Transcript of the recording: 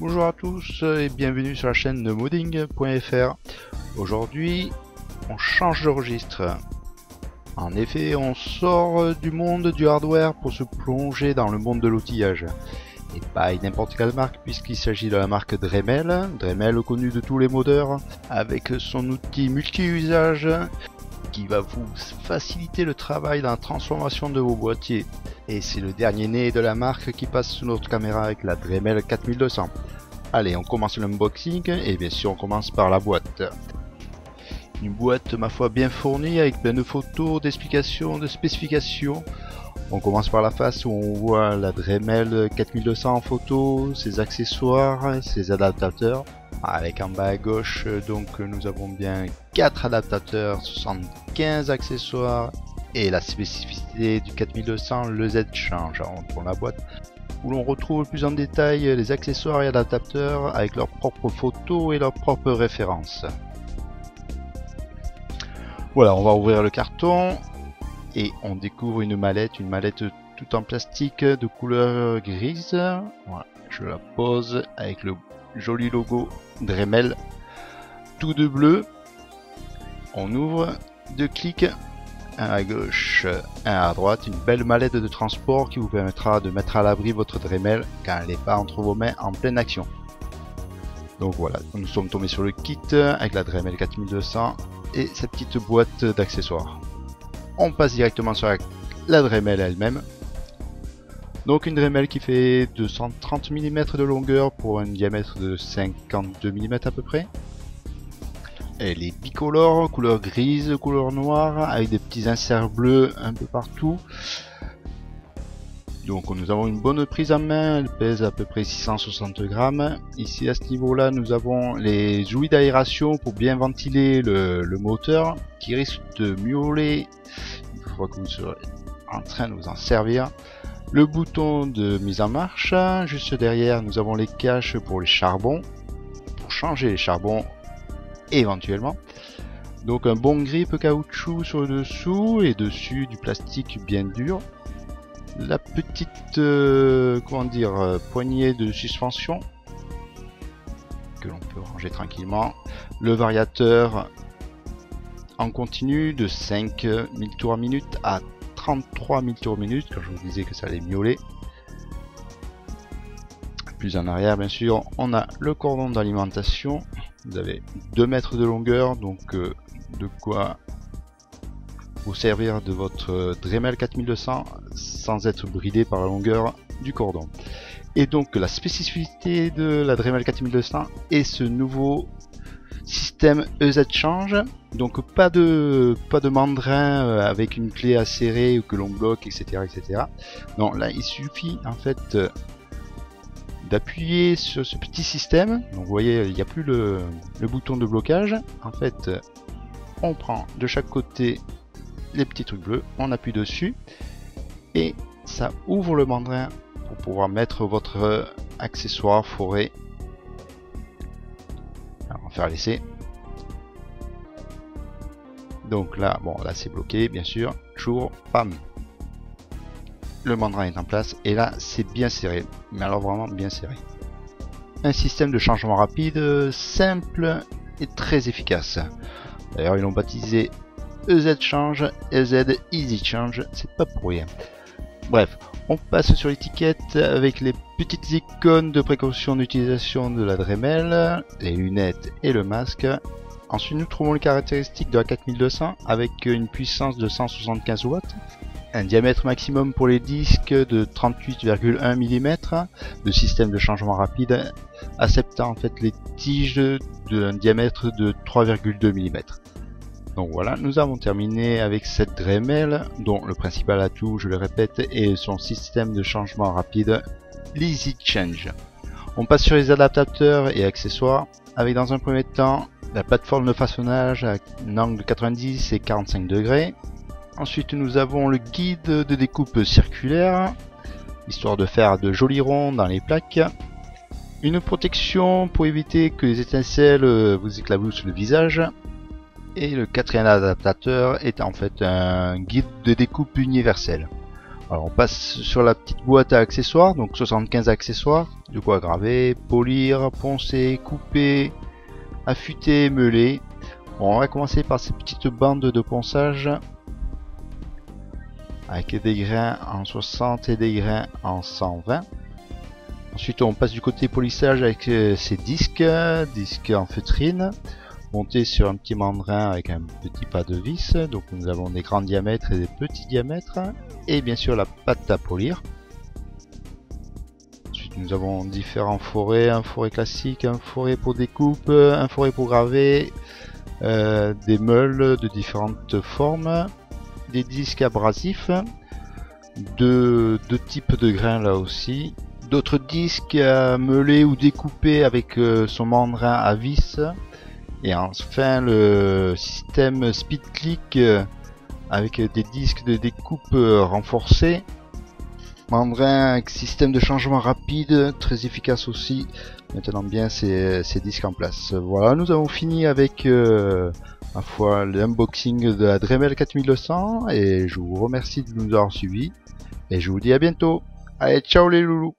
Bonjour à tous et bienvenue sur la chaîne de modding.fr. Aujourd'hui, on change de registre. En effet, on sort du monde du hardware pour se plonger dans le monde de l'outillage. Et pas n'importe quelle marque, puisqu'il s'agit de la marque Dremel. Dremel connue de tous les modeurs, avec son outil multi-usage qui va vous faciliter le travail dans la transformation de vos boîtiers. Et c'est le dernier né de la marque qui passe sous notre caméra avec la Dremel 4200. Allez, on commence l'unboxing et bien sûr on commence par la boîte. Une boîte ma foi bien fournie avec plein de photos, d'explications, de spécifications. On commence par la face où on voit la Dremel 4200 en photo, ses accessoires, ses adaptateurs. Avec en bas à gauche donc nous avons bien 4 adaptateurs, 75 accessoires et la spécificité du 4200, le Z-Change. On tourne la boîte où l'on retrouve plus en détail les accessoires et adaptateurs avec leurs propres photos et leurs propres références. Voilà, on va ouvrir le carton et on découvre une mallette toute en plastique de couleur grise. Voilà, je la pose avec le joli logo Dremel tout de bleu. On ouvre, 2 clics, un à gauche, un à droite, une belle mallette de transport qui vous permettra de mettre à l'abri votre Dremel quand elle n'est pas entre vos mains en pleine action. Donc voilà, nous sommes tombés sur le kit avec la Dremel 4200 et sa petite boîte d'accessoires. On passe directement sur la Dremel elle-même. Donc une Dremel qui fait 230 mm de longueur pour un diamètre de 52 mm à peu près. Elle est bicolore, couleur grise, couleur noire, avec des petits inserts bleus un peu partout. Donc nous avons une bonne prise en main, elle pèse à peu près 660 grammes. Ici à ce niveau-là, nous avons les ouïes d'aération pour bien ventiler le moteur, qui risque de miauler une fois que vous serez en train de vous en servir. Le bouton de mise en marche, juste derrière nous avons les caches pour les charbons, pour changer les charbons éventuellement. Donc un bon grip caoutchouc sur le dessous et dessus du plastique bien dur. La petite poignée de suspension que l'on peut ranger tranquillement. Le variateur en continu de 5000 tours à minute à 33 000 tours minute, quand je vous disais que ça allait miauler. Plus en arrière, bien sûr, on a le cordon d'alimentation. Vous avez 2 mètres de longueur, donc de quoi vous servir de votre Dremel 4200 sans être bridé par la longueur du cordon. Et donc la spécificité de la Dremel 4200 est ce nouveau système EZ-Change. Donc pas de mandrin avec une clé à serrer ou que l'on bloque, etc. Non, là il suffit en fait d'appuyer sur ce petit système. Donc vous voyez, il n'y a plus le bouton de blocage. En fait, on prend de chaque côté les petits trucs bleus, on appuie dessus et ça ouvre le mandrin pour pouvoir mettre votre accessoire forêt. Alors, on va faire l'essai. Donc là, bon, là c'est bloqué, bien sûr. Toujours, pam. Le mandrin est en place et là c'est bien serré, mais alors vraiment bien serré. Un système de changement rapide, simple et très efficace. D'ailleurs ils l'ont baptisé EZ-Change, EZ Easy Change, c'est pas pour rien. Bref, on passe sur l'étiquette avec les petites icônes de précaution d'utilisation de la Dremel, les lunettes et le masque. Ensuite nous trouvons les caractéristiques de la 4200 avec une puissance de 175 watts. Un diamètre maximum pour les disques de 38,1 mm, de système de changement rapide acceptant en fait les tiges d'un diamètre de 3,2 mm. Donc voilà, nous avons terminé avec cette Dremel dont le principal atout, je le répète, est son système de changement rapide, l'Easy Change. On passe sur les adaptateurs et accessoires avec dans un premier temps la plateforme de façonnage à un angle de 90 et 45 degrés. Ensuite nous avons le guide de découpe circulaire, histoire de faire de jolis ronds dans les plaques. Une protection pour éviter que les étincelles vous éclaboussent le visage. Et le quatrième adaptateur est en fait un guide de découpe universel. Alors on passe sur la petite boîte à accessoires, donc 75 accessoires, de quoi graver, polir, poncer, couper, affûter, meuler. Bon, on va commencer par ces petites bandes de ponçage avec des grains en 60 et des grains en 120. Ensuite on passe du côté polissage avec ces disques en feutrine, montés sur un petit mandrin avec un petit pas de vis. Donc nous avons des grands diamètres et des petits diamètres, et bien sûr la pâte à polir. Ensuite nous avons différents forets, un foret classique, un foret pour découpe, un foret pour graver, des meules de différentes formes, des disques abrasifs, deux types de grains là aussi, d'autres disques à meuler ou découper avec son mandrin à vis, et enfin le système speed click avec des disques de découpe renforcés, mandrin avec système de changement rapide très efficace aussi. Maintenant bien ces disques en place. Voilà, nous avons fini avec ma foi l'unboxing de la Dremel 4200, et je vous remercie de nous avoir suivis et je vous dis à bientôt. Allez, ciao les loulous.